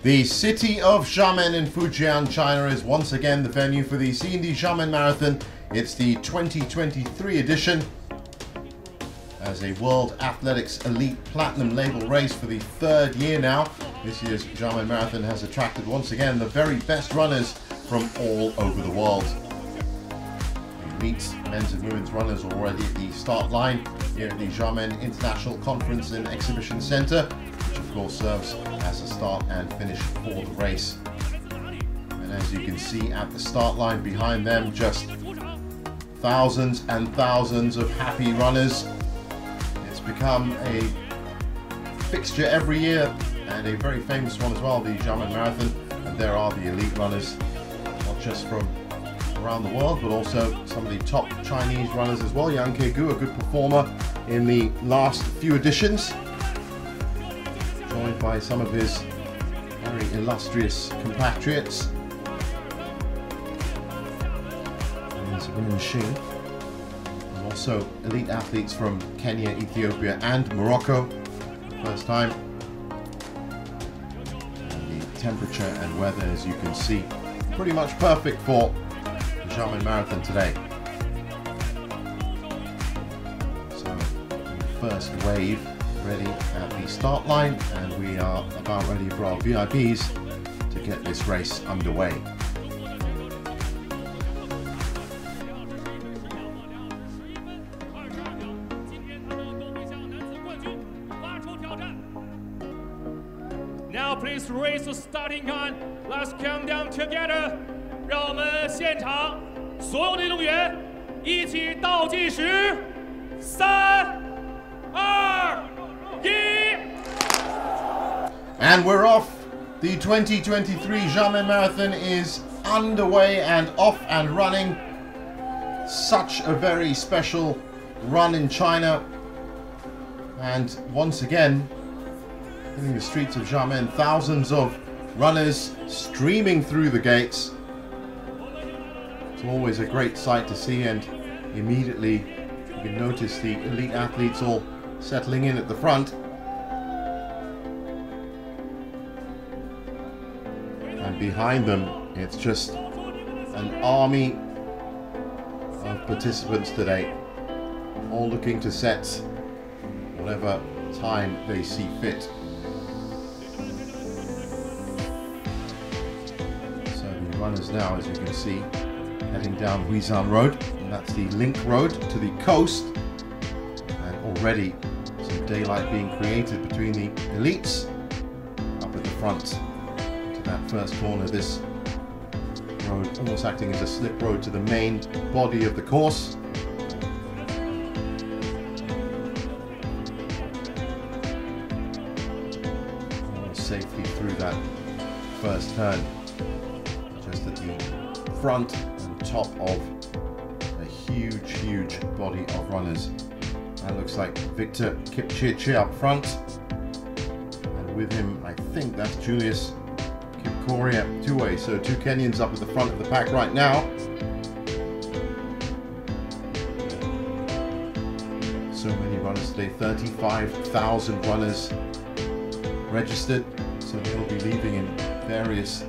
The city of Xiamen in Fujian, China is once again the venue for the C&D Xiamen Marathon. It's the 2023 edition as a World Athletics Elite Platinum label race for the third year now. This year's Xiamen Marathon has attracted once again the very best runners from all over the world. The elite men's and women's runners are already at the start line here at the Xiamen International Conference and Exhibition Center, which of course serves as a start and finish for the race. And as you can see at the start line behind them, just thousands and thousands of happy runners. It's become a fixture every year and a very famous one as well, the Xiamen Marathon. And there are the elite runners, not just from around the world, but also some of the top Chinese runners as well. Yang Kegu, a good performer in the last few editions, joined by some of his very illustrious compatriots. And also elite athletes from Kenya, Ethiopia and Morocco. First time. And the temperature and weather, as you can see, pretty much perfect for the Xiamen Marathon today. So the first wave ready at the start line, and we are about ready for our VIPs to get this race underway. Now please raise the starting gun. Let's count down together. 让我们现场所有的运动员一起倒计时，3、2、1。 And we're off. The 2023 Xiamen Marathon is underway and off and running. Such a very special run in China. And once again, in the streets of Xiamen, thousands of runners streaming through the gates. It's always a great sight to see, and immediately you can notice the elite athletes all settling in at the front. And behind them, it's just an army of participants today, all looking to set whatever time they see fit. Runners now, as you can see, heading down Fujian Road, and that's the link road to the coast, and already some daylight being created between the elites up at the front to that first corner. This road almost acting as a slip road to the main body of the course. All safely through that first turn, just at the front and top of a huge body of runners. That looks like Victor Kipchirchir up front, and with him I think that's Julius Kipkoria two-way. So two Kenyans up at the front of the pack right now. So many runners today, 35,000 runners registered, so they'll be leaving in various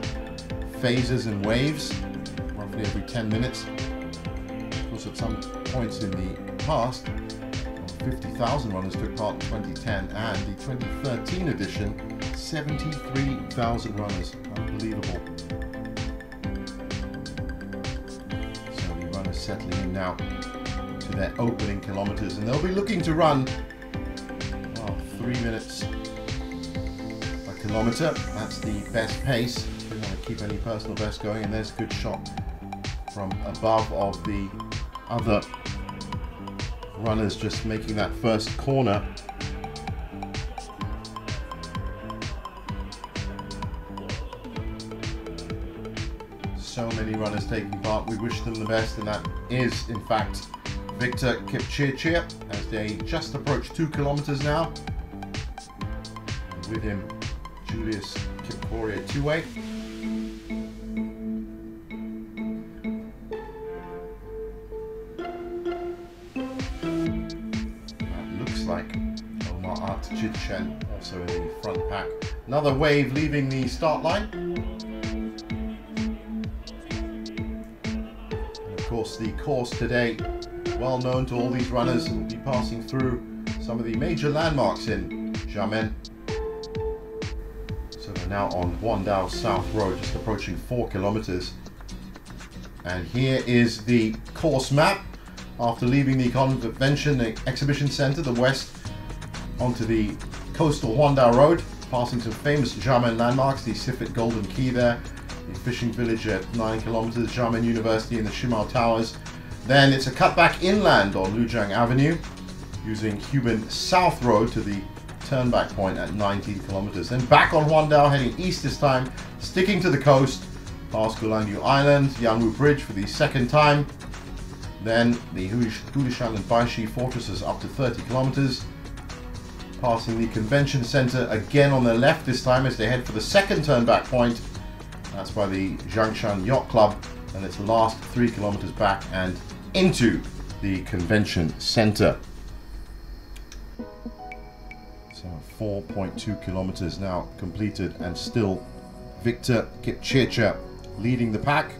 phases and waves, roughly every 10 minutes. Of course, at some points in the past, 50,000 runners took part in 2010, and the 2013 edition, 73,000 runners. Unbelievable. So the runners settling in now to their opening kilometers, and they'll be looking to run 3 minutes a kilometer. That's the best pace. We want to keep any personal best going, and there's a good shot from above of the other runners just making that first corner. So many runners taking part. We wish them the best, and that is in fact Victor Kipchirchir as they just approach 2 kilometers now, and with him Julius Kipkoria two-way. Like Omar Artchidchen also in the front pack. Another wave leaving the start line. And of course, the course today, well known to all these runners, will be passing through some of the major landmarks in Xiamen. So we're now on Huandao South Road, just approaching 4 kilometers. And here is the course map. After leaving the convention exhibition center, the west, onto the coastal Huandao Road, passing some famous Xiamen landmarks, the Sifit Golden Key there, the fishing village at 9 kilometers, Xiamen University and the Shimao Towers. Then it's a cutback inland on Lujiang Avenue, using Huban South Road to the turnback point at 19 kilometers. Then back on Huandao, heading east this time, sticking to the coast, past Gulangyu Island, Yanwu Bridge for the second time. Then the Hulishan and Baishi fortresses up to 30 kilometers. Passing the convention center again on their left this time as they head for the second turnback point. That's by the Zhangshan Yacht Club, and it's the last 3 kilometers back and into the convention center. So 4.2 kilometers now completed, and still Victor Kipchirchir leading the pack.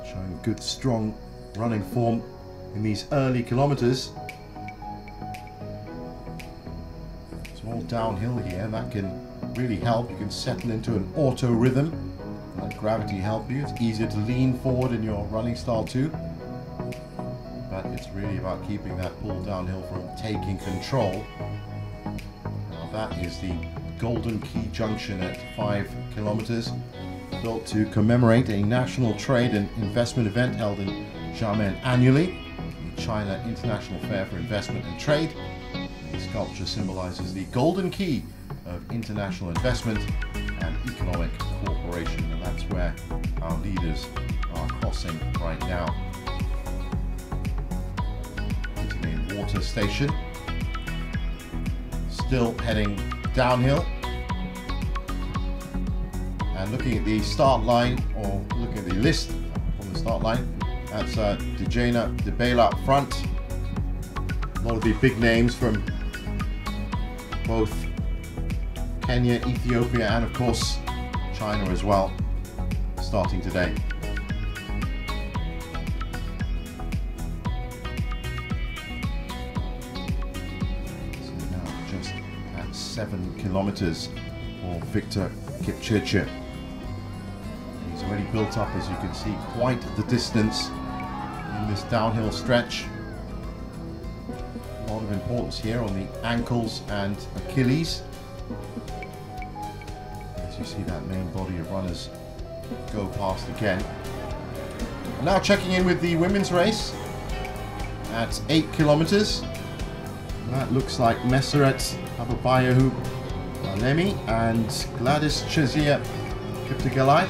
Showing good, strong running form in these early kilometers. It's all downhill here, and that can really help. You can settle into an auto rhythm, let gravity help you. It's easier to lean forward in your running style too, but it's really about keeping that pull downhill from taking control. Now that is the Golden Key Junction at 5 kilometers, built to commemorate a national trade and investment event held in Xiamen annually, the China International Fair for Investment and Trade. The sculpture symbolizes the golden key of international investment and economic cooperation, and that's where our leaders are crossing right now. Into the water station, still heading downhill. And looking at the start line, or looking at the list on the start line, that's Dejana Debela up front. A lot of the big names from both Kenya, Ethiopia, and of course China as well, starting today. So now just at 7 kilometers for Victor Kipchirchir. He's already built up, as you can see, quite the distance in this downhill stretch. A lot of importance here on the ankles and Achilles. As you see that main body of runners go past again. And now checking in with the women's race at 8 kilometers. That looks like Meseret Ababayahu Alemi and Gladys Chezia Kiptagalai.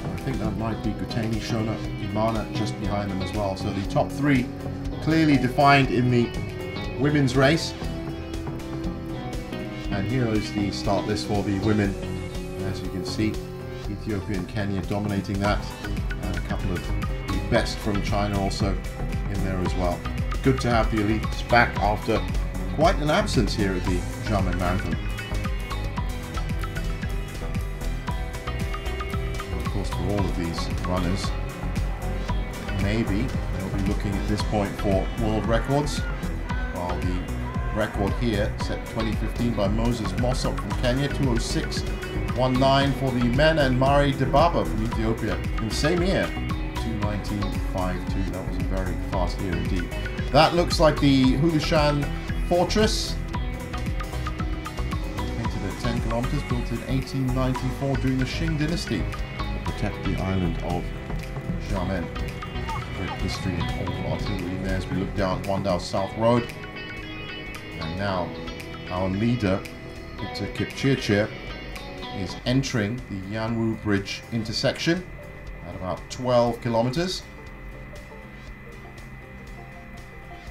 I think that might be Guteni Shona Imana just behind them as well. So the top 3 clearly defined in the women's race. And here is the start list for the women. As you can see, Ethiopia and Kenya dominating that, and a couple of the best from China also in there as well. Good to have the elites back after quite an absence here at the Xiamen Marathon. Of course, for all of these runners, maybe they'll be looking at this point for world records, while the record here set 2015 by Moses Mossop from Kenya, 2:06.19 for the men, and Mari Debaba from Ethiopia in the same year, 2:19.52. That was a very fast year indeed. That looks like the Hulishan Fortress, painted at 10 kilometers, built in 1894 during the Qing dynasty to protect the island of Xiamen. Great history and old artillery there as we look down Huandao South Road. And now our leader, Victor Kipchirchir, is entering the Yanwu Bridge intersection at about 12 kilometers.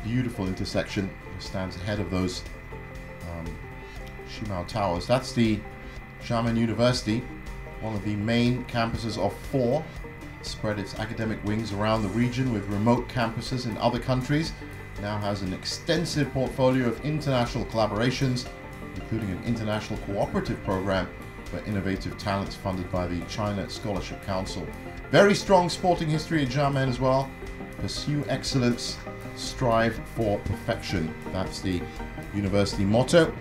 Beautiful intersection. It stands ahead of those Shimao Towers. That's the Xiamen University, one of the main campuses of 4. Spread its academic wings around the region with remote campuses in other countries. now has an extensive portfolio of international collaborations, including an international cooperative program for innovative talents funded by the China Scholarship Council. Very strong sporting history at Xiamen as well. Pursue excellence, strive for perfection. That's the university motto,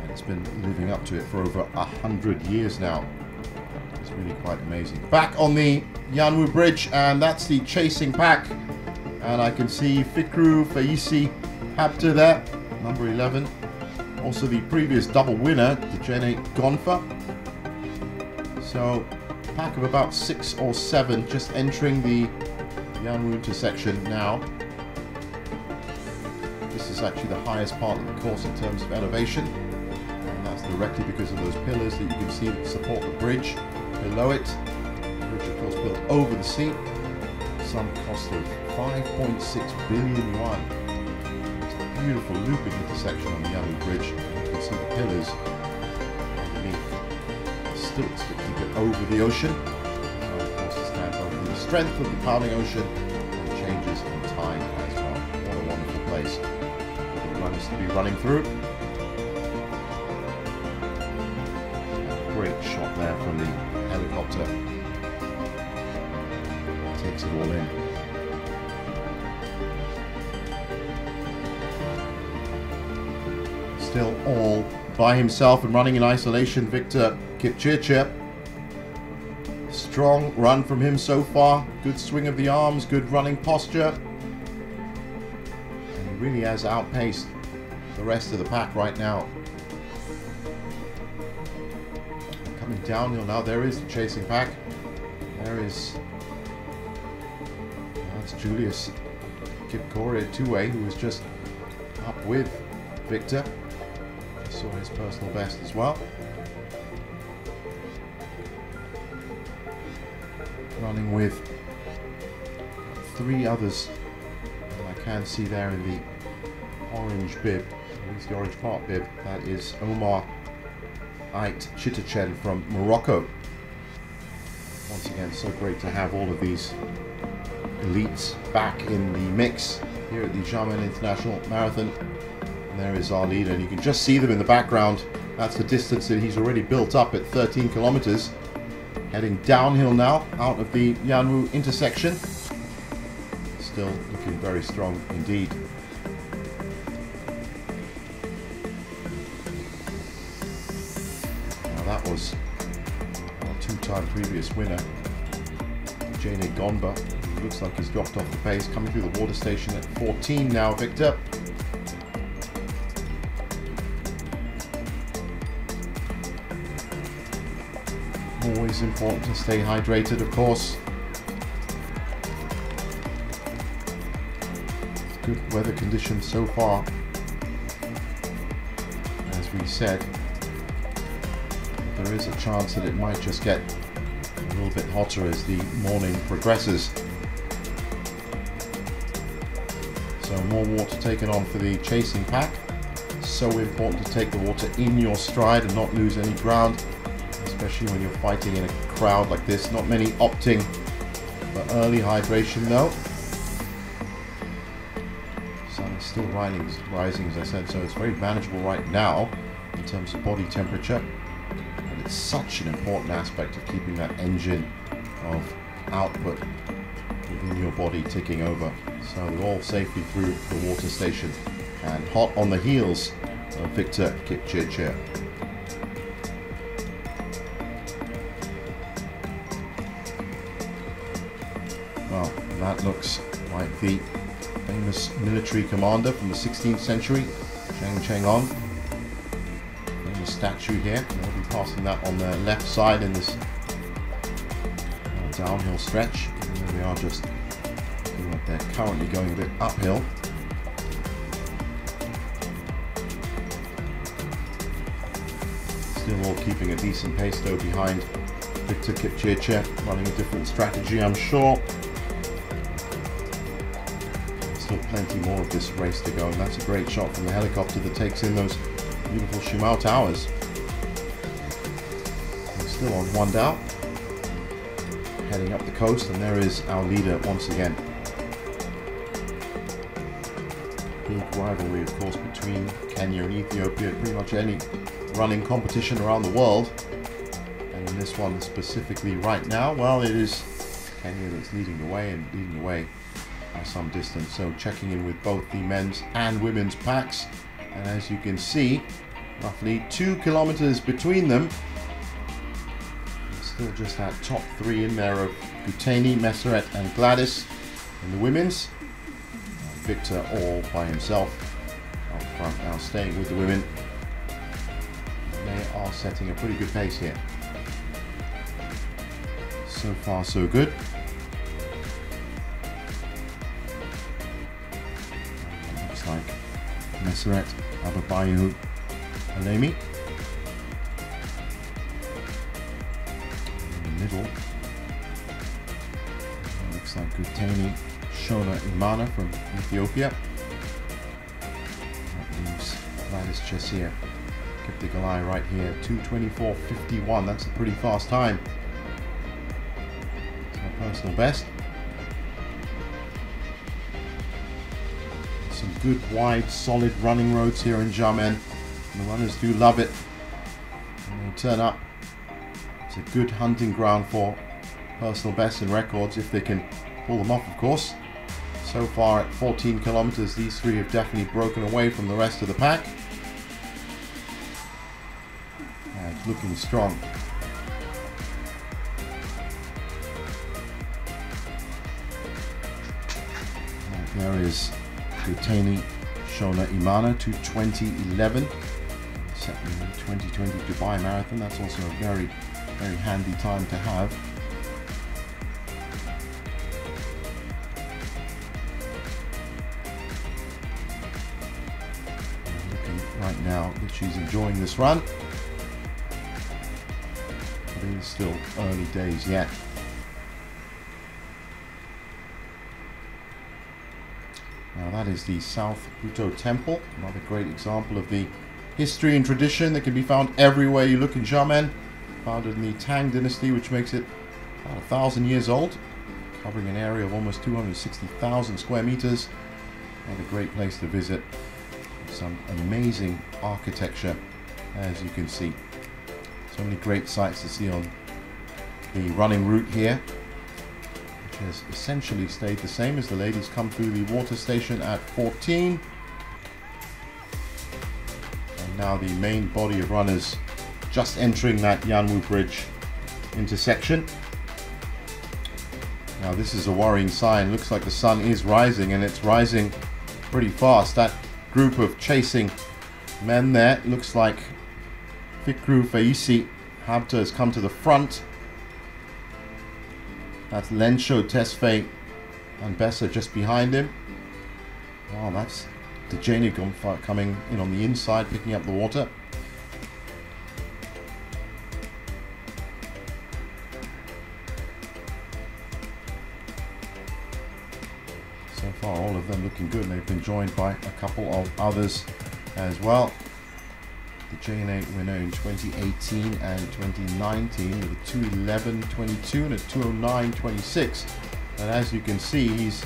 and it's been living up to it for over 100 years now. It's really quite amazing. Back on the Yanwu Bridge, and that's the chasing pack. And I can see Fikru Faisi Habta there, number 11. Also the previous double winner, Dejene Gonfa. So, a pack of about 6 or 7 just entering the Yanwu intersection now. This is actually the highest part of the course in terms of elevation. And that's directly because of those pillars that you can see that support the bridge. Below it, the bridge of course built over the sea. Some cost of 5.6 billion yuan. It's a beautiful looping intersection on the Yanwu Bridge. You can see the pillars underneath the stilts that keep it over the ocean. And of course, to stand over the strength of the pounding ocean and changes in time as well. What a wonderful place for the runners to be running through. Great shot there from the helicopter. Takes it all in. Still all by himself and running in isolation, Victor Kipchirchir. Strong run from him so far. Good swing of the arms, good running posture. And he really has outpaced the rest of the pack right now. Coming downhill now, there is the chasing pack. There is... that's Julius Kipkoria Tuwe, who was just up with Victor. Just saw his personal best as well. Running with 3 others. And I can see there in the orange bib, at least the orange part bib, that is Omar Ait Chitachen from Morocco. Once again, so great to have all of these elites back in the mix here at the Xiamen International Marathon. And there is our leader, and you can just see them in the background. That's the distance that he's already built up at 13 kilometers. Heading downhill now out of the Yanwu intersection. Still looking very strong indeed. Now that was our 2-time previous winner, Dejene Gonfa. Looks like he's dropped off the pace, coming through the water station at 14 now, Victor. Always important to stay hydrated, of course. Good weather conditions so far. As we said, there is a chance that it might just get a little bit hotter as the morning progresses. So more water taken on for the chasing pack. So important to take the water in your stride and not lose any ground, especially when you're fighting in a crowd like this. Not many opting for early hydration though. Sun is still rising as I said, so it's very manageable right now in terms of body temperature. And it's such an important aspect of keeping that engine of output within your body ticking over. So they're all safely through the water station and hot on the heels of Victor Kipchirchir. Well, that looks like the famous military commander from the 16th century, Zheng Chenglong. Famous statue here. They'll be passing that on the left side in this downhill stretch. Here we are, just looking like they're currently going a bit uphill. Still all keeping a decent pace though behind Victor Kipchirchir, running a different strategy, I'm sure. Still plenty more of this race to go, and that's a great shot from the helicopter that takes in those beautiful Shimao Towers. We're still on Wandao, heading up the coast, and there is our leader once again. big rivalry, of course, between Kenya and Ethiopia at pretty much any running competition around the world. And in this one specifically right now, well, it is Kenya that's leading the way, and leading the way by some distance. So checking in with both the men's and women's packs. And as you can see, roughly 2 kilometers between them. Still just that top three in there of Kuteni, Messeret and Gladys in the women's. Victor all by himself up front now, staying with the women. And they are setting a pretty good pace here. So far so good. Looks like Messeret Ababayo Alemi in the middle. Looks like Kuteni Shona Imana from Ethiopia. That leaves Gladys Chesia Kiptigalai right here, 2:24.51. That's a pretty fast time. It's her personal best. Some good, wide, solid running roads here in Xiamen. The runners do love it. And they turn up. It's a good hunting ground for personal bests and records if they can pull them off, of course. So far at 14 kilometers, these three have definitely broken away from the rest of the pack. It's looking strong. And there is Kuteni Shona Imana, 2:20.11. Set in the 2020 Dubai Marathon. That's also a very, very handy time to have. Right now that she's enjoying this run, but it is still early days yet. Now that is the South Buto Temple, another great example of the history and tradition that can be found everywhere you look in Xiamen. Founded in the Tang Dynasty, which makes it about 1,000 years old, covering an area of almost 260,000 square meters. Another great place to visit. Some amazing architecture, as you can see. So many great sights to see on the running route here, which has essentially stayed the same as the ladies come through the water station at 14. And now the main body of runners just entering that Yanwu Bridge intersection. Now this is a worrying sign. Looks like the sun is rising, and it's rising pretty fast. That group of chasing men there, looks like Fikru Faisi Habta has come to the front. That's Lensho Tesfaye and Bessa just behind him. Wow, that's Dejani Gumfa coming in on the inside, picking up the water. So far, all of them looking good, and they've been joined by a couple of others as well. The J&A winner in 2018 and 2019 with a 2:11.22 and a 2:09.26. And as you can see, he's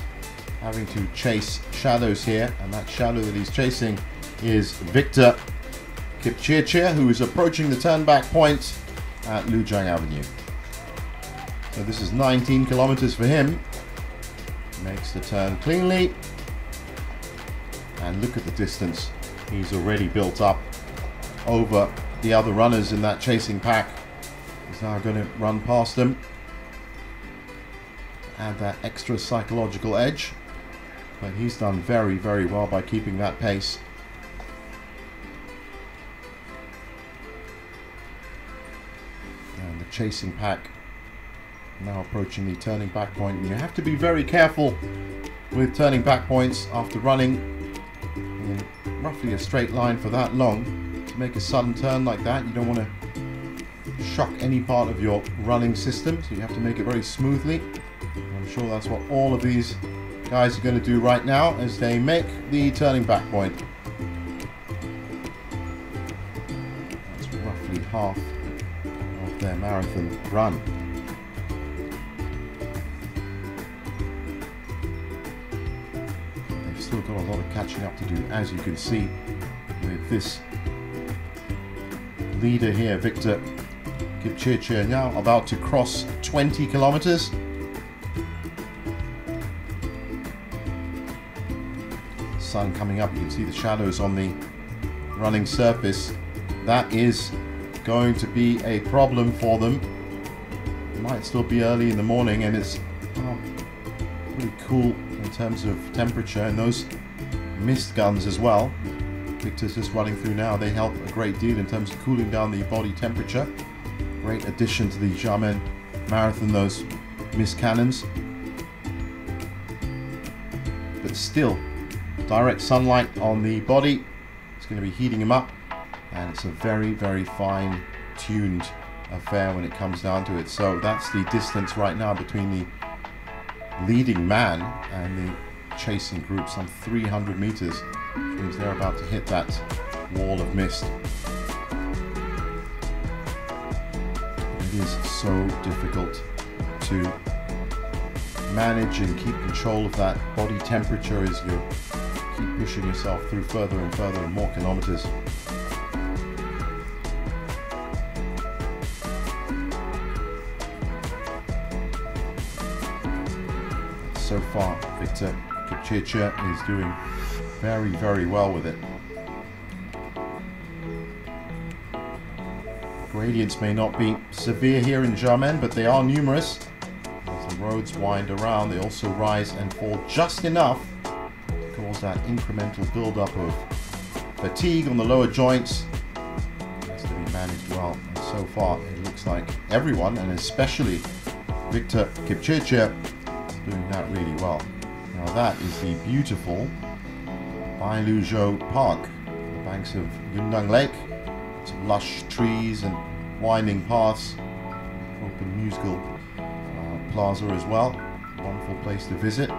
having to chase shadows here, and that shadow that he's chasing is Victor Kipchirchir, who is approaching the turn-back point at Lujiang Avenue. So this is 19 kilometers for him. Makes the turn cleanly, and look at the distance he's already built up over the other runners in that chasing pack. He's now going to run past them, add that extra psychological edge, but he's done very, very well by keeping that pace. And the chasing pack now approaching the turning back point, and you have to be very careful with turning back points after running in roughly a straight line for that long. To make a sudden turn like that, you don't want to shock any part of your running system, so you have to make it very smoothly. I'm sure that's what all of these guys are going to do right now as they make the turning back point. That's roughly half of their marathon run. still got a lot of catching up to do, as you can see with this leader here, Victor Kipchirchir, now about to cross 20 kilometers. Sun coming up, you can see the shadows on the running surface. That is going to be a problem for them. It might still be early in the morning, and it's pretty cool in terms of temperature, and those mist guns as well. Victor's just running through now. They help a great deal in terms of cooling down the body temperature. Great addition to the Xiamen Marathon, those mist cannons. But still, direct sunlight on the body, it's going to be heating him up, and it's a very, very fine-tuned affair when it comes down to it. So that's the distance right now between the leading man and the chasing group, some 300 meters, which means they're about to hit that wall of mist. It is so difficult to manage and keep control of that body temperature as you keep pushing yourself through further and further and more kilometers. So far, Victor Kipchirchir is doing very, very well with it. Gradients may not be severe here in Xiamen, but they are numerous. As the roads wind around, they also rise and fall just enough to cause that incremental build-up of fatigue on the lower joints. It has to be managed well, and so far it looks like everyone, and especially Victor Kipchirchir, doing that really well. Now that is the beautiful Bailuzhou Park, on the banks of Yundang Lake. Some lush trees and winding paths, open musical plaza as well. Wonderful place to visit.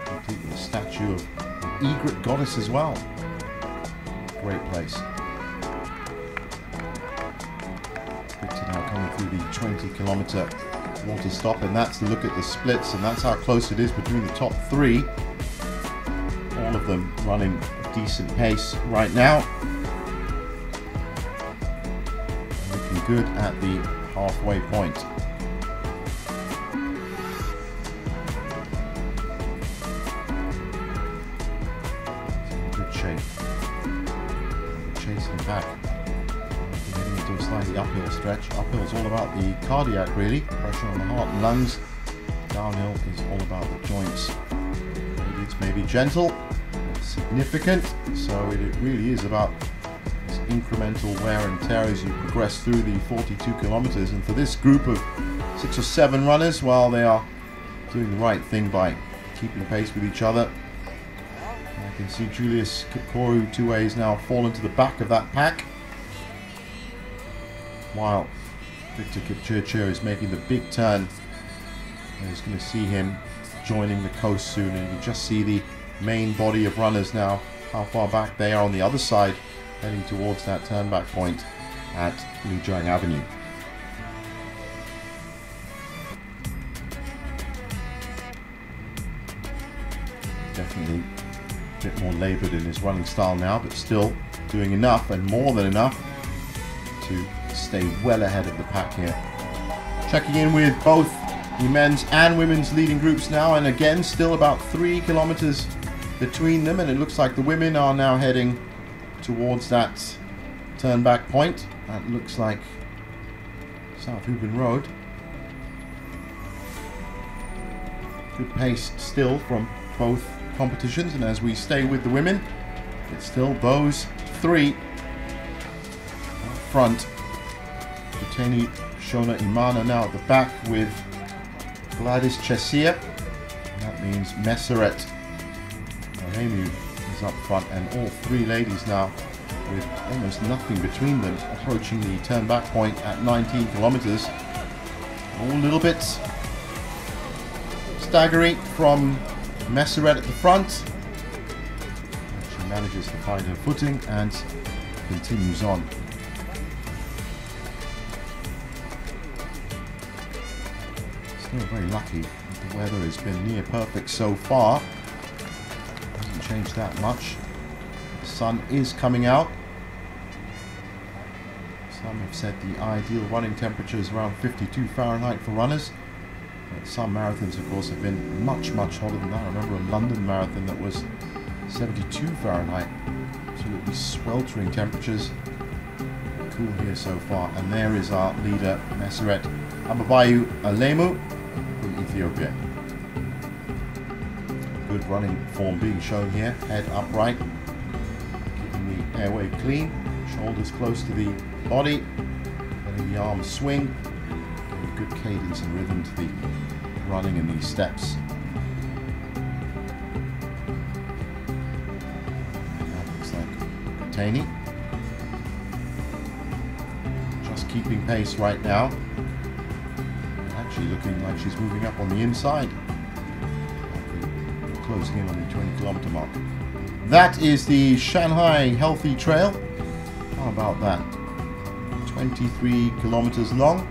Complete with a statue of an egret goddess as well. Great place. Victor now coming through the 20-kilometer water stop, and that's to look at the splits, and that's how close it is between the top three. All of them running a decent pace right now. Looking good at the halfway point. It's in good shape. Chasing back. Getting into a slightly uphill stretch. Uphill is all about the cardiac, really. Pressure on the heart and lungs. Downhill is all about the joints. Maybe it's maybe gentle, but significant. So it really is about this incremental wear and tear as you progress through the 42 kilometers. And for this group of 6 or 7 runners, well, they are doing the right thing by keeping pace with each other. I can see Julius Kipkoru Tuwe's now fallen to the back of that pack, while Victor Kipchirchir is making the big turn. And he's going to see him joining the coast soon, and you can just see the main body of runners now, how far back they are on the other side, heading towards that turn back point at Lijiang Avenue. Definitely a bit more laboured in his running style now, but still doing enough, and more than enough, to stay well ahead of the pack here. Checking in with both the men's and women's leading groups now, and again still about 3 kilometers between them, and it looks like the women are now heading towards that turn back point. That looks like South Houben Road. Good pace still from both competitions, and as we stay with the women, it's still those 3 up front. Buteni Shona Imana now at the back with Gladys Chesia. That means Messeret Ohemu is up front, and all 3 ladies now with almost nothing between them, approaching the turn back point at 19 kilometers. All a little bit staggering from Messeret at the front. She manages to find her footing and continues on. Still very lucky. The weather has been near perfect so far. change that much. The sun is coming out. Some have said the ideal running temperature is around 52 Fahrenheit for runners. But some marathons, of course, have been much, much hotter than that. I remember a London marathon that was 72 Fahrenheit. Absolutely sweltering temperatures. Cool here so far. And there is our leader, Meseret Ababayu Alemu from Ethiopia. Good running form being shown here. Head upright. Keeping the airway clean. Shoulders close to the body. Letting the arms swing. Giving good cadence and rhythm to the running in these steps. That looks like Kotani. Just keeping pace right now. Actually looking like she's moving up on the inside. Closing in on the 20-kilometer mark. That is the Shanghai Healthy Trail. How about that? 23 kilometers long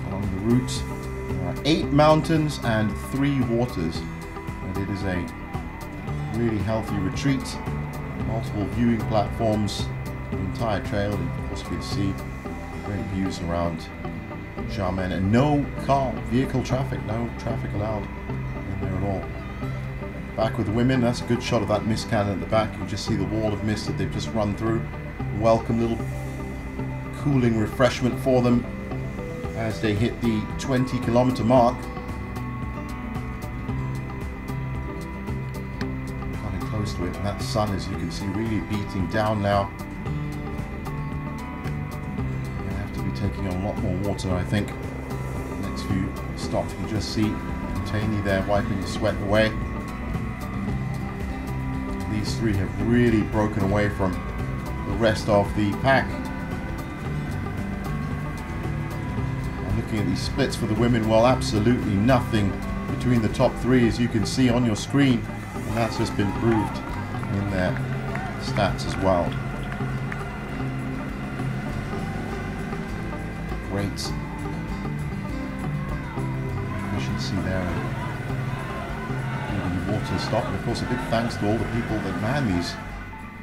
along the route. There are 8 mountains and 3 waters. And it is a really healthy retreat. Multiple viewing platforms. The entire trail, and of course you can see great views around Xiamen, and no vehicle traffic, no traffic allowed in there at all. Back with the women, that's a good shot of that mist cannon at the back. You can just see the wall of mist that they've just run through. Welcome little cooling refreshment for them as they hit the 20-kilometer mark. Coming close to it, and that sun, as you can see, really beating down now. You're going to have to be taking on a lot more water, I think. The next few stops, you can just see Kotani there wiping the sweat away. These 3 have really broken away from the rest of the pack. And looking at these splits for the women, well, absolutely nothing between the top 3, as you can see on your screen, and that's just been proved in their stats as well. Great efficiency there. Water stop, and of course a big thanks to all the people that man these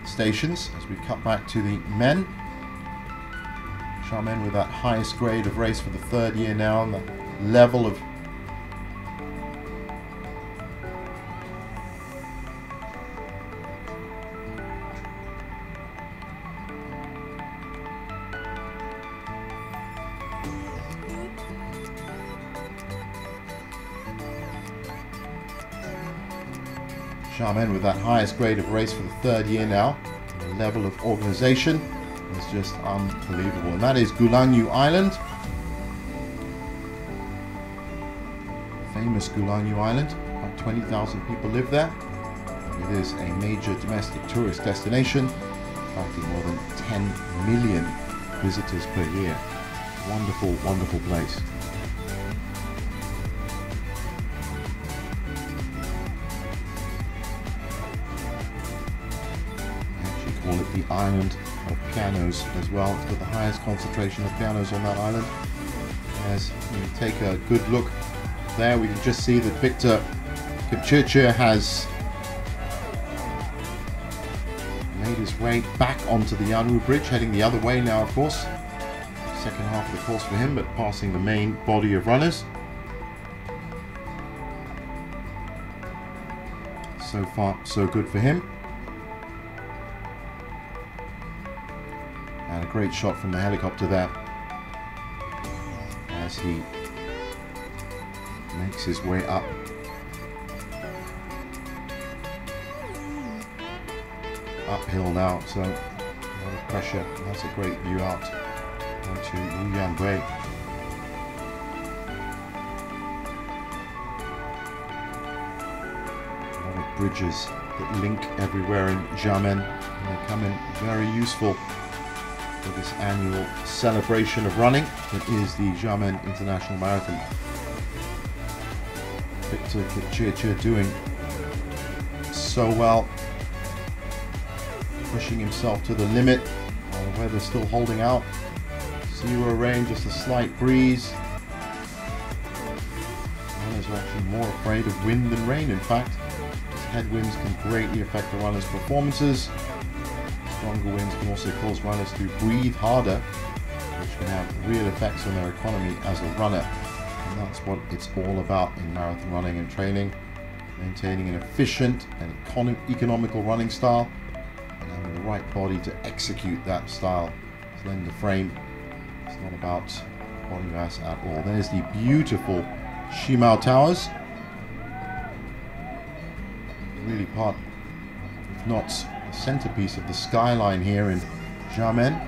stations as we cut back to the men. Xiamen with that highest grade of race for the 3rd year now, and the level of Xiamen with that highest grade of race for the 3rd year now. The level of organization is just unbelievable. And that is Gulangyu Island. Famous Gulangyu Island. About 20,000 people live there. It is a major domestic tourist destination, attracting more than 10 million visitors per year. Wonderful, wonderful place. Call it the island of pianos as well. It's got the highest concentration of pianos on that island. As we take a good look there, we can just see that Victor Kipchirchir has made his way back onto the Yanwu Bridge, heading the other way now, of course. Second half of the course for him, but passing the main body of runners. So far, so good for him. And a great shot from the helicopter there as he makes his way up. Uphill now, so a lot of pressure. That's a great view out onto Fujian Bay. A lot of bridges that link everywhere in Xiamen, and they come in very useful for this annual celebration of running that is the Xiamen International Marathon. Victor Kipchirchir doing so well, pushing himself to the limit. The weather's still holding out. 0 rain, just a slight breeze. Runners are actually more afraid of wind than rain, in fact. Just Headwinds can greatly affect the runner's performances. Stronger winds can also cause runners to breathe harder, which can have real effects on their economy as a runner. And that's what it's all about in marathon running and training. Maintaining an efficient and economical running style, and having the right body to execute that style. Slender frame. It's not about body mass at all. There's the beautiful Shimao Towers. Really part, if not the centerpiece of the skyline here in Xiamen.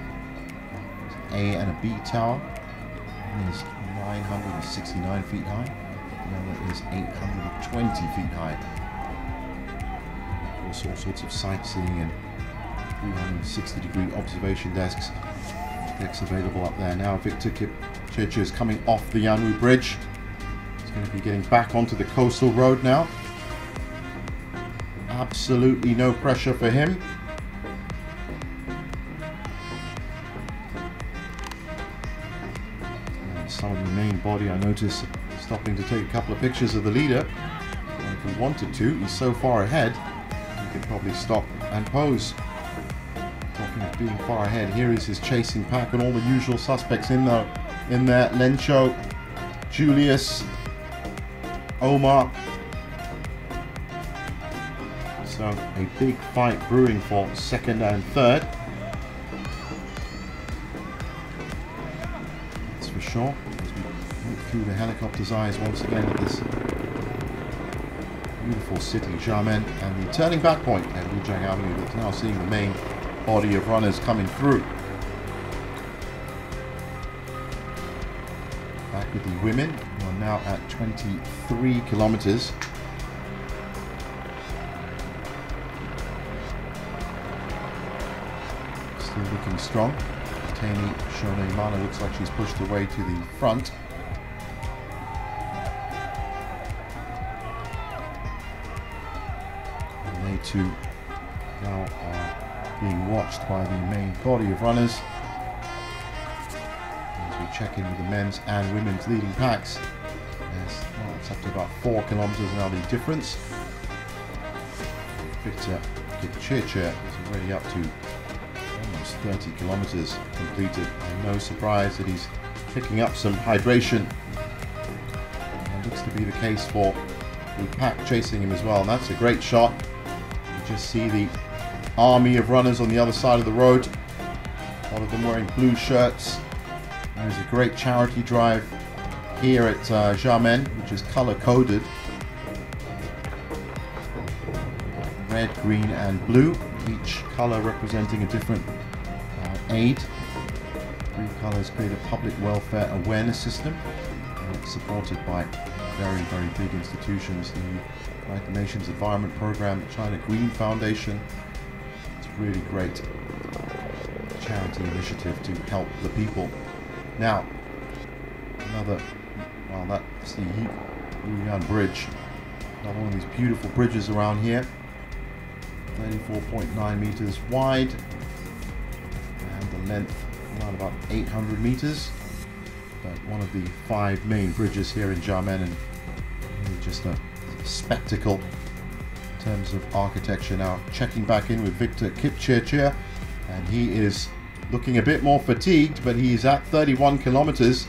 There's A and a B tower. One is 969 feet high. The other is 820 feet high. Of course, all sorts of sightseeing and 360-degree observation desks available up there. Now Victor Kipchirchir is coming off the Yanwu Bridge. He's going to be getting back onto the coastal road now. Absolutely no pressure for him. And some of the main body, I noticed, stopping to take a couple of pictures of the leader. And if he wanted to, he's so far ahead, he could probably stop and pose. Talking of being far ahead, here is his chasing pack and all the usual suspects in there. Lencho, Julius, Omar. So a big fight brewing for second and third. That's for sure. As we look through the helicopter's eyes once again at this beautiful city, Xiamen, and the turning back point at Fujian Avenue that's now seeing the main body of runners coming through. Back with the women, who are now at 23 kilometers. Still looking strong. Taini Shoneimana looks like she's pushed her way to the front. And they too now are being watched by the main body of runners. As we check in with the men's and women's leading packs. Yes, well, it's up to about 4 kilometers now, the difference. Victor Kipchirchir is already up to almost 30 kilometers completed. And no surprise that he's picking up some hydration. And looks to be the case for the pack chasing him as well. And that's a great shot. You just see the army of runners on the other side of the road. A lot of them wearing blue shirts. There's a great charity drive here at Xiamen, which is color coded. Red, green and blue, each color representing a different aid. Three colors create a public welfare awareness system, and it's supported by very, very big institutions. The United Nations Environment Program, the China Green Foundation. It's a really great charity initiative to help the people. Now, another, well, that's the Fujian Bridge. Another one of these beautiful bridges around here. 34.9 meters wide, and the length around about 800 meters. But one of the 5 main bridges here in Xiamen, and really just a spectacle in terms of architecture. Now checking back in with Victor Kipchirchir, and he is looking a bit more fatigued, but he is at 31 kilometers.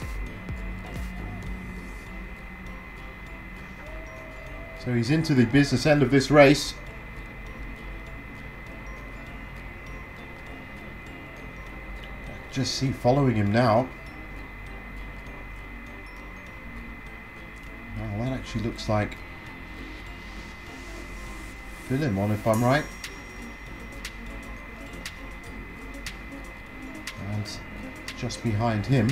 So he's into the business end of this race. Just see following him now. Well, that actually looks like Philemon, if I'm right. And just behind him,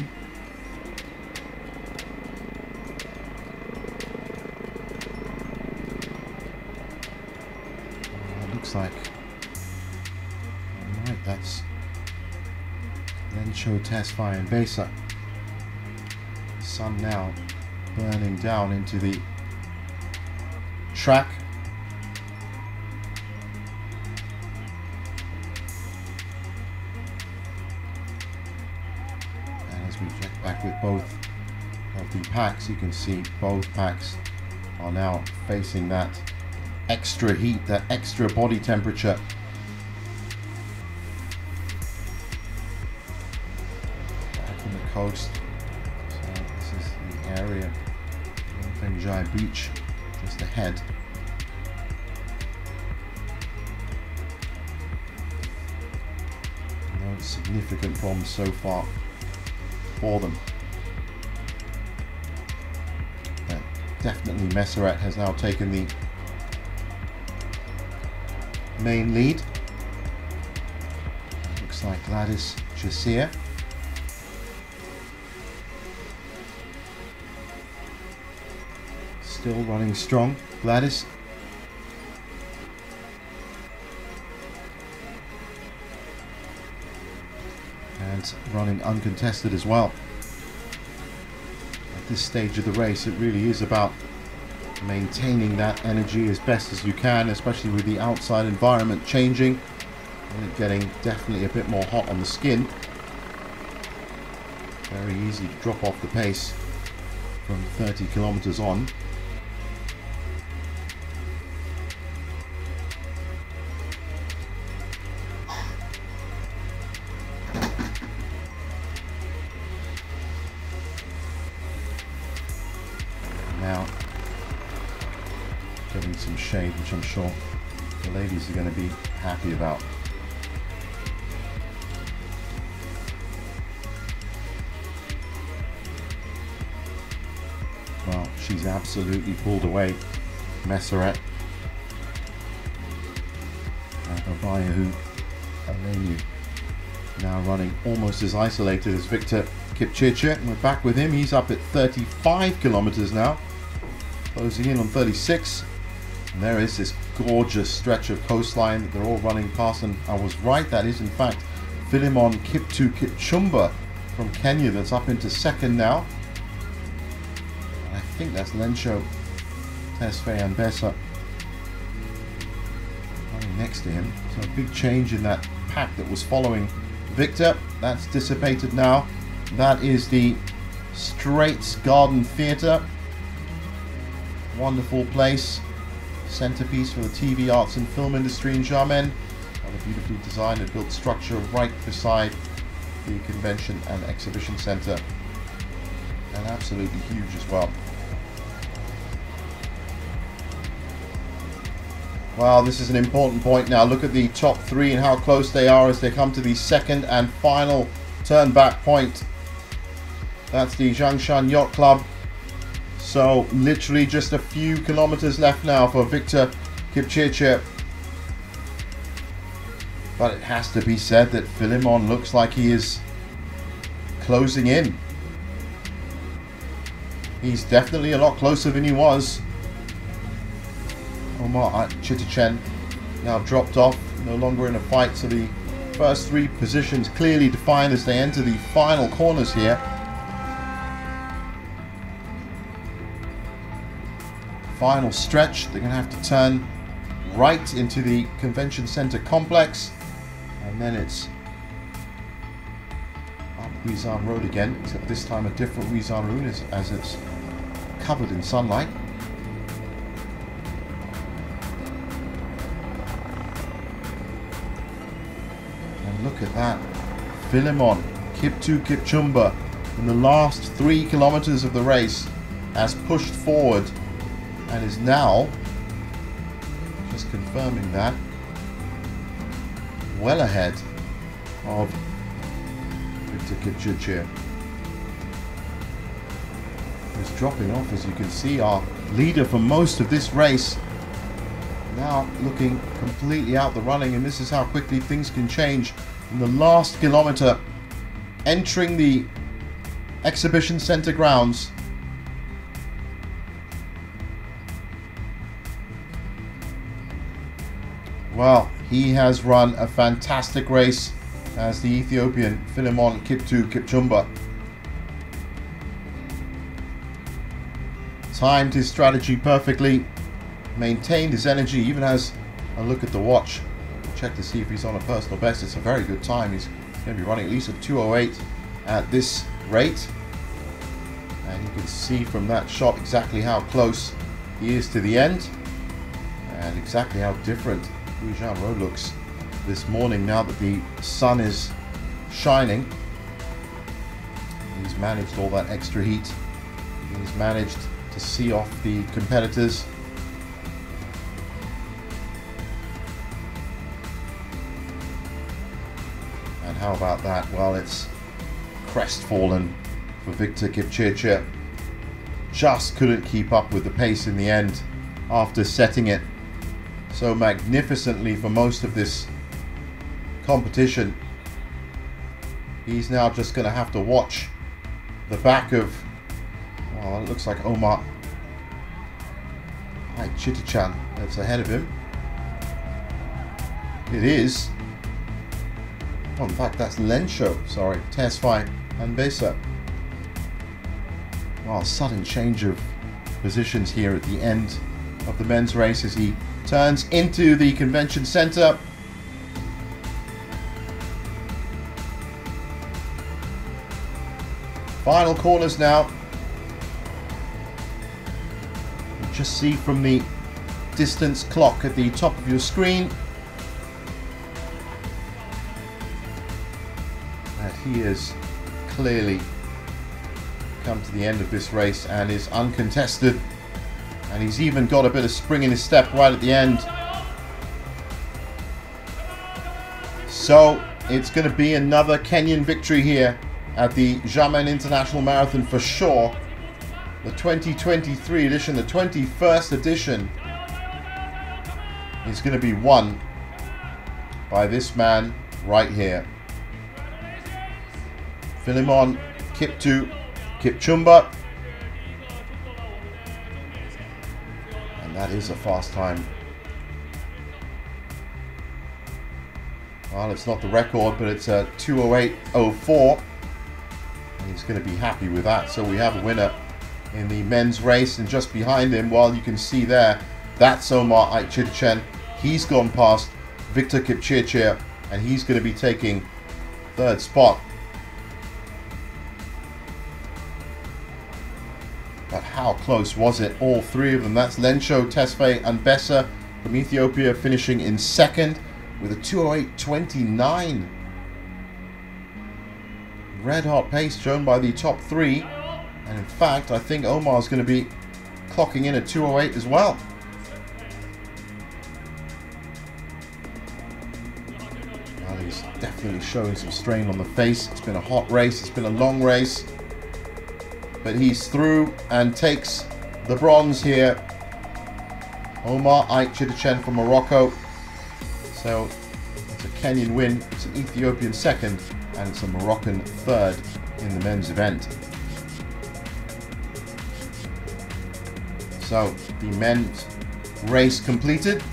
it looks like, all right, that's Lencho, Tesfaye and Besa. Sun now burning down into the track. And as we check back with both of the packs, you can see both packs are now facing that extra heat, that extra body temperature. Back from the coast. So this is the area of Fengjai Beach just ahead. No significant problems so far for them. But definitely Messeret has now taken the main lead. Looks like Gladys Chasir. Still running strong, Gladys. And running uncontested as well. At this stage of the race, it really is about maintaining that energy as best as you can, especially with the outside environment changing and it getting definitely a bit more hot on the skin. Very easy to drop off the pace from 30 kilometers on. Now getting some shade, which I'm sure the ladies are going to be happy about. Well, she's absolutely pulled away, Messeret. And Abayahu Alenu now running almost as isolated as Victor Kipchirchir. We're back with him. He's up at 35 kilometers now, closing in on 36. And there is this gorgeous stretch of coastline that they're all running past, and I was right, that is in fact Philemon Kipchumba from Kenya that's up into second now. And I think that's Lensho Tesfaye Ambesa running next to him. So a big change in that pack that was following Victor. That's dissipated now. That is the Straits Garden Theatre. Wonderful place. Centerpiece for the TV, arts and film industry in Xiamen. A beautifully designed and built structure right beside the convention and exhibition center. And absolutely huge as well. Wow, this is an important point now. Look at the top three and how close they are as they come to the second and final turn back point. That's the Zhangshan Yacht Club. So literally just a few kilometers left now for Victor Kipchirchir. But it has to be said that Philemon looks like he is closing in. He's definitely a lot closer than he was. Omar Chitichen now dropped off, no longer in a fight. So the first three positions clearly defined as they enter the final corners here. Final stretch, they're going to have to turn right into the convention center complex, and then it's up Huizan Road again, except this time a different Huizan Road as it's covered in sunlight. And look at that, Philemon Kipchumba in the last 3 kilometers of the race has pushed forward and is now, just confirming that, well ahead of Victor Kipchirchir. Who's dropping off, as you can see, our leader for most of this race, now looking completely out the running, and this is how quickly things can change. In the last kilometer, entering the exhibition center grounds, well, he has run a fantastic race as the Ethiopian Philemon Kipchumba. Timed his strategy perfectly, maintained his energy, even has a look at the watch. Check to see if he's on a personal best. It's a very good time. He's going to be running at least a 2:08 at this rate. And you can see from that shot exactly how close he is to the end. And exactly how different Fujian Road looks this morning now that the sun is shining. He's managed all that extra heat. He's managed to see off the competitors. And how about that? Well, it's crestfallen for Victor Kipchirchir. Just couldn't keep up with the pace in the end after setting it so magnificently for most of this competition. He's now just going to have to watch the back of, well, it looks like Omar Chittichan that's ahead of him. It is. Oh, in fact, that's Lensho. Sorry, Tesfai and Besa. Well, sudden change of positions here at the end of the men's race as he turns into the convention center. Final corners now. You just see from the distance clock at the top of your screen that he has clearly come to the end of this race and is uncontested, and he's even got a bit of spring in his step right at the end. So it's going to be another Kenyan victory here at the Xiamen International Marathon for sure. The 2023 edition, the 21st edition, is going to be won by this man right here, Philemon Kipchumba. And that is a fast time. Well, it's not the record, but it's a 2:08:04. And he's going to be happy with that. So we have a winner in the men's race, and just behind him, well, you can see there, that's Omar Chittichan. He's gone past Victor Kipchirchir, and he's going to be taking third spot. But how close was it? All three of them. That's Lensho, Tesfaye and Besa from Ethiopia finishing in second with a 2:08:29. Red hot pace shown by the top three. And in fact, I think Omar's going to be clocking in at 2:08 as well. Well, he's definitely showing some strain on the face. It's been a hot race. It's been a long race. But he's through and takes the bronze here. Omar Chittichan from Morocco. So it's a Kenyan win, it's an Ethiopian second, and it's a Moroccan third in the men's event. So the men's race completed,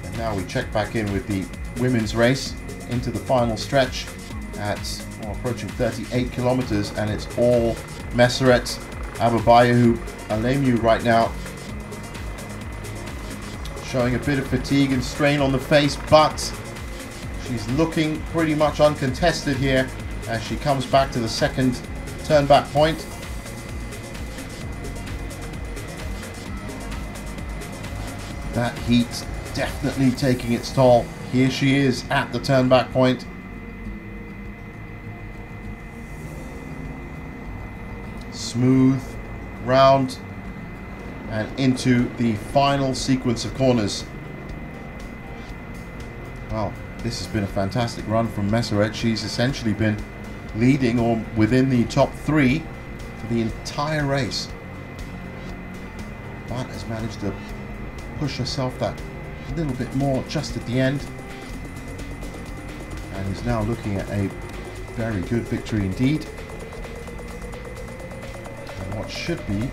and now we check back in with the women's race into the final stretch at approaching 38 kilometers, and it's all Meseret Ababayahu Alemu right now, showing a bit of fatigue and strain on the face, but she's looking pretty much uncontested here as she comes back to the second turn back point. That heat definitely taking its toll. Here she is at the turn back point. Smooth, round, and into the final sequence of corners. Well, this has been a fantastic run from Meseret. She's essentially been leading or within the top three for the entire race, but has managed to push herself that little bit more just at the end, and is now looking at a very good victory indeed. What should be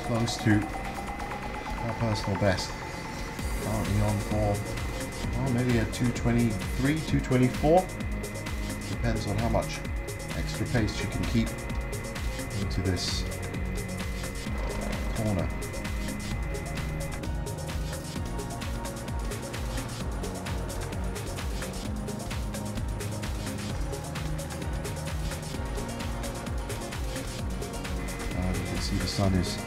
close to her personal best. Currently on for, well, maybe a 2:23, 2:24. Depends on how much extra pace she can keep into this corner. You can see the sun is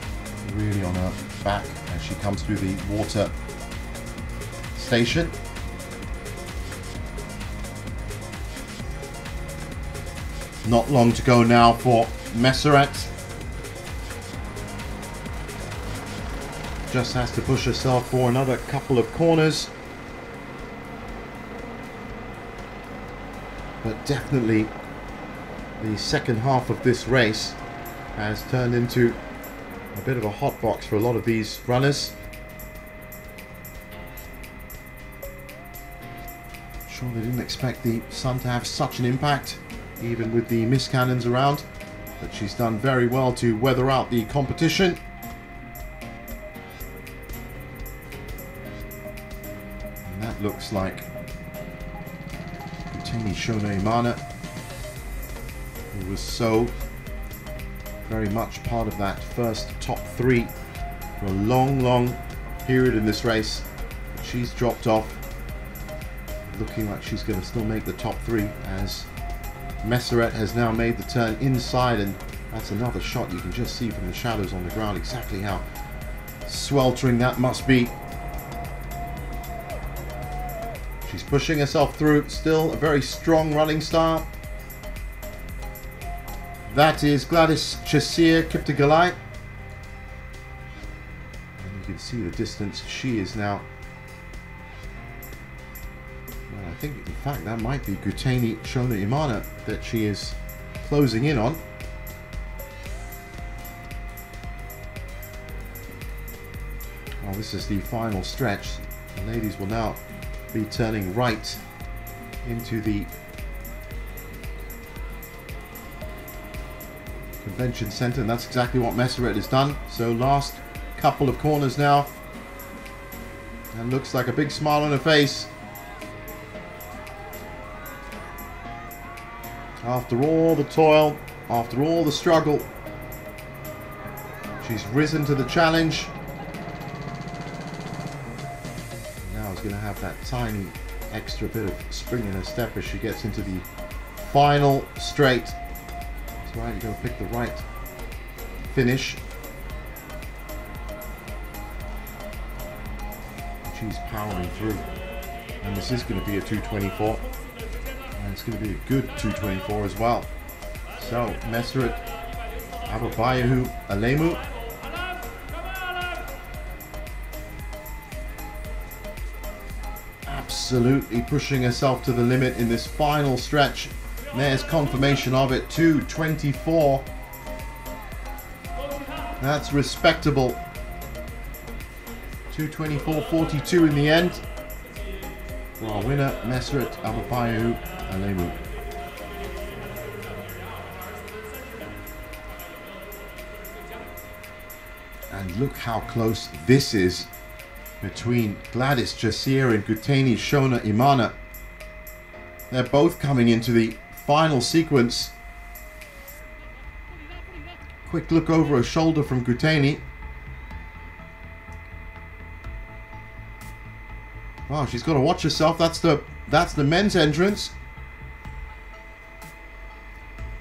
really on her back, as she comes through the water station. Not long to go now for Messeret. Just has to push herself for another couple of corners. But definitely the second half of this race has turned into a bit of a hot box for a lot of these runners. Sure, they didn't expect the sun to have such an impact, even with the mist cannons around, but she's done very well to weather out the competition. And that looks like Xiamen Marathon, who was so very much part of that first top three for a long period in this race. But she's dropped off, looking like she's going to still make the top three, as Messeret has now made the turn inside, and that's another shot you can just see from the shadows on the ground exactly how sweltering that must be. She's pushing herself through, still a very strong running start. That is Gladys Chessier Kiptagalai. And you can see the distance she is now. Well, I think in fact that might be Guteni Shona Imana that she is closing in on. Well, this is the final stretch. The ladies will now be turning right into the convention center, and that's exactly what Messeret has done. So last couple of corners now, and looks like a big smile on her face. After all the toil, after all the struggle, she's risen to the challenge. Now is going to have that tiny extra bit of spring in her step as she gets into the final straight. That's right, you've got to pick the right finish. She's powering through, and this is going to be a 2:24, and it's going to be a good 2:24 as well. So Messeret Ababayahu Alemu, absolutely pushing herself to the limit in this final stretch. And there's confirmation of it, 2:24. That's respectable. 2:24.42 in the end for our winner, Messeret Ababayahu Alemu. And look how close this is between Gladys Chessier and Guteni Shona Imana. They're both coming into the final sequence. Quick look over her shoulder from Guteni. Wow, she's got to watch herself. That's the men's entrance.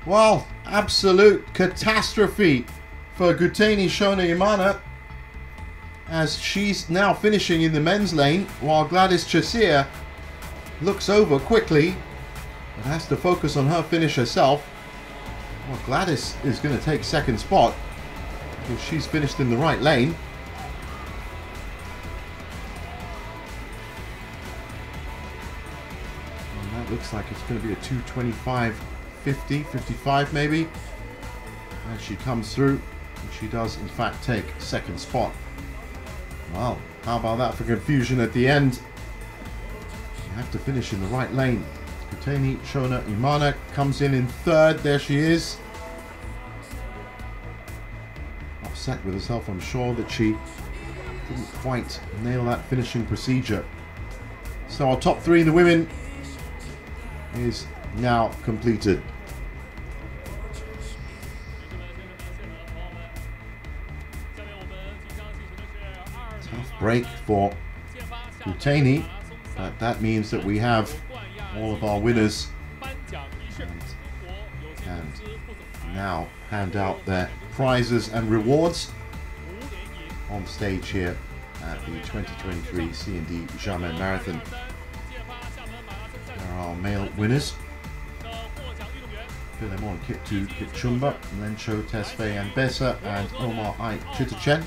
Well, absolute catastrophe for Guteni Shona Imana, as she's now finishing in the men's lane, while Gladys Chessier looks over quickly and has to focus on her finish herself. Well, Gladys is going to take second spot because she's finished in the right lane. And that looks like it's going to be a 2:25.50, 55 maybe, as she comes through, and she does in fact take second spot. Well, how about that for confusion at the end? You have to finish in the right lane. Guteni Shona Imana comes in third. There she is. Upset with herself, I'm sure, that she didn't quite nail that finishing procedure. So our top three in the women is now completed. Tough break for Guteni, but that means that we have all of our winners and now hand out their prizes and rewards. on stage here at the 2023 C&D Xiamen Marathon. There are our male winners: Philemon Kiptu Kipchumba, Lencho Tesfaye Ambessa, and Omar Ait Chitachen.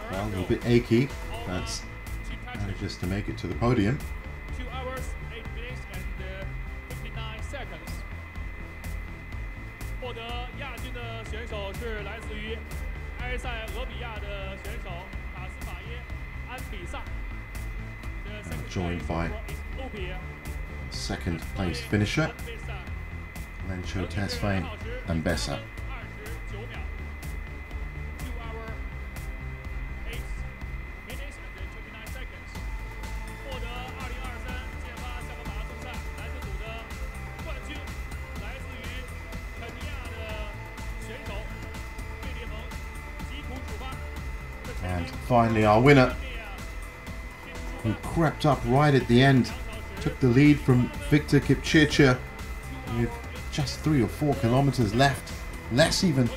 Well, a little bit achy, that's manages to make it to the podium. 2 hours, 8 minutes and 59 seconds. 获得亚军的选手是来自于埃塞俄比亚的选手卡斯法耶安比萨。 Joined by second place finisher Lencho Tesfaye Ambessa. 2022 finally our winner, who crept up right at the end, took the lead from Victor Kipchirchir with just 3 or 4 kilometers left, less even,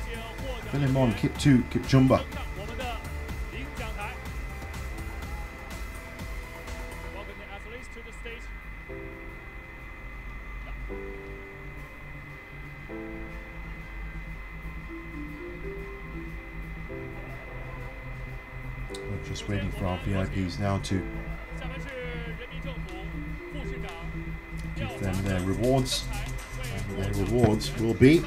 Philemon Kiptu Kipchumba. We're just waiting for our VIPs now to give them their rewards, and their rewards will be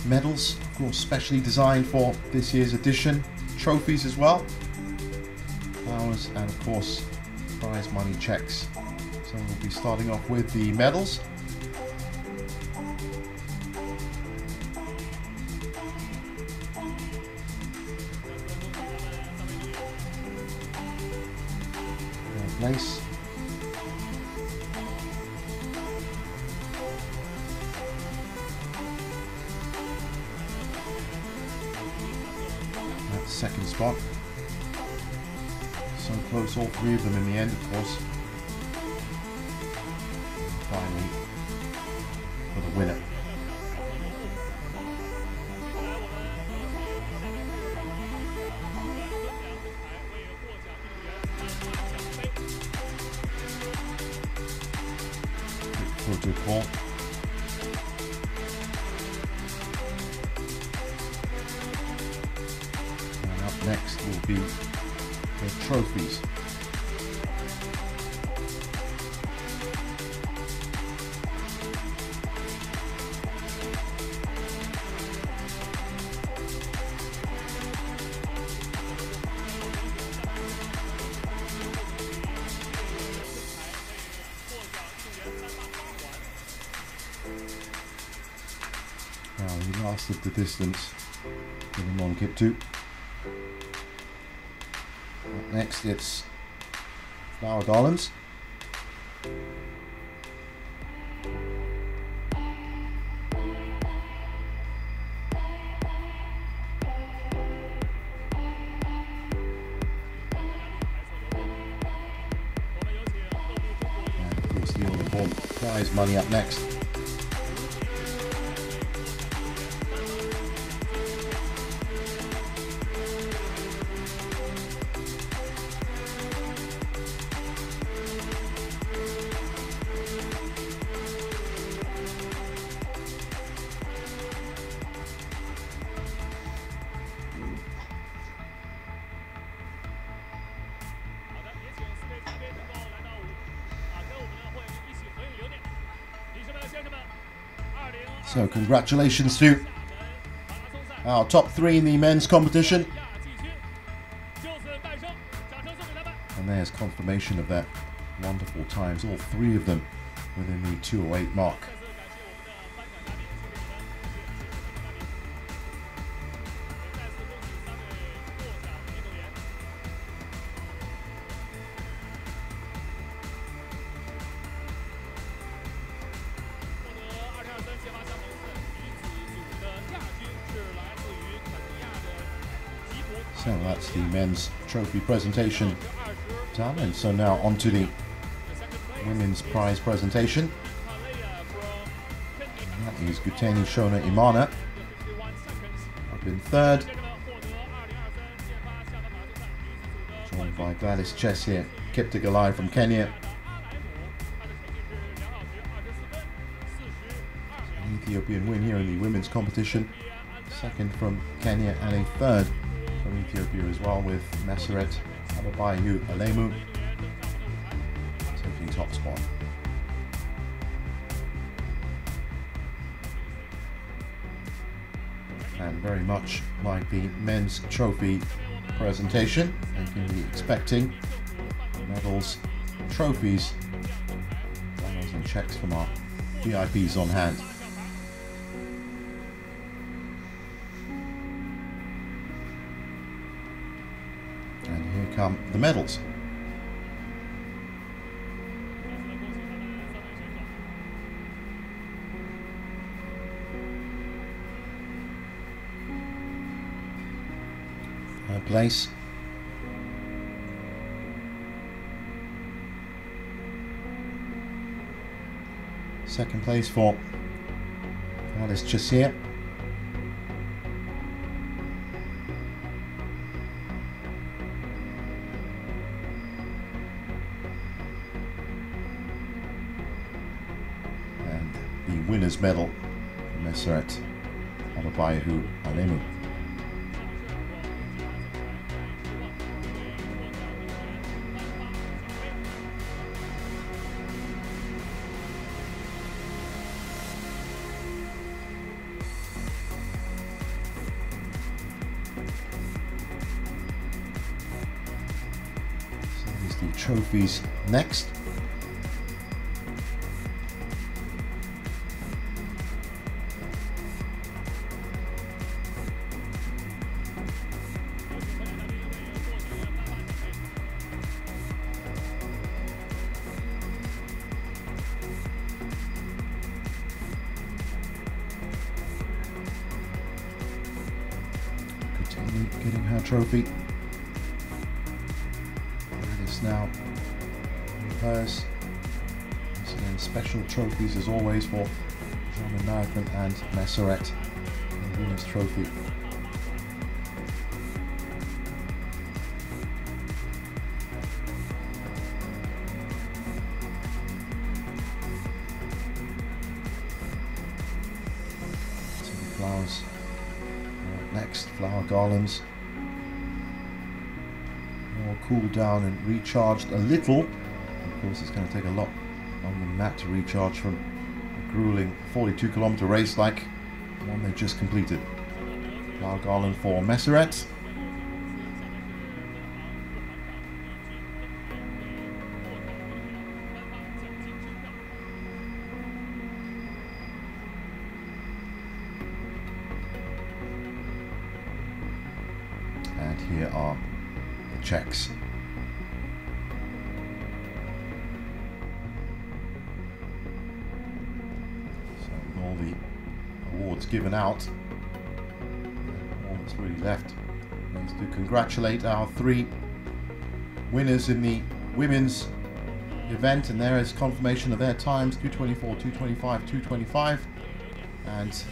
medals, of course specially designed for this year's edition, trophies as well, flowers, and of course prize money checks. So we'll be starting off with the medals. Place. That's second spot. So close, all 3 of them in the end, of course. Finally, for the winner. Protocol. And up next will be the trophies. Now he lasted the distance, Philemon Kiptu. Up next it's Flower Garlands. And of course the all-important prize money up next. So congratulations to our top 3 in the men's competition. And there's confirmation of their wonderful times, all 3 of them within the 2:08 mark. So that's the men's trophy presentation done. And so now on to the women's prize presentation. And that is Guteni Shona Imana up in third, joined by Gladys Chesia Kiptigalai from Kenya. An Ethiopian win here in the women's competition. Second from Kenya and a third from Ethiopia as well, with Meseret Ababayu Alemu taking top spot. And very much like the men's trophy presentation, you can be expecting medals, trophies, banners and checks from our VIPs on hand. And here come the medals. Third place. Second place for Gladys Chesia. And the winner's medal for Meseret Ababayu Alemu. The trophies next. Continue getting her trophy. Now hers. Once again, special trophies as always for Xiamen Marathon and Meseret, the winner's trophy. So the flowers next, flower garlands. Cooled down and recharged a little. Of course, it's going to take a lot longer than that to recharge from a grueling 42-kilometer race like the one they just completed. Flower garland for Meseret. And here are the checks. So with all the awards given out, all that's really left is to congratulate our three winners in the women's event, and there is confirmation of their times: 2:24, 2:25, 2:25. And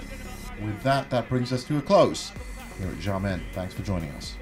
with that, that brings us to a close here at Xiamen. Thanks for joining us.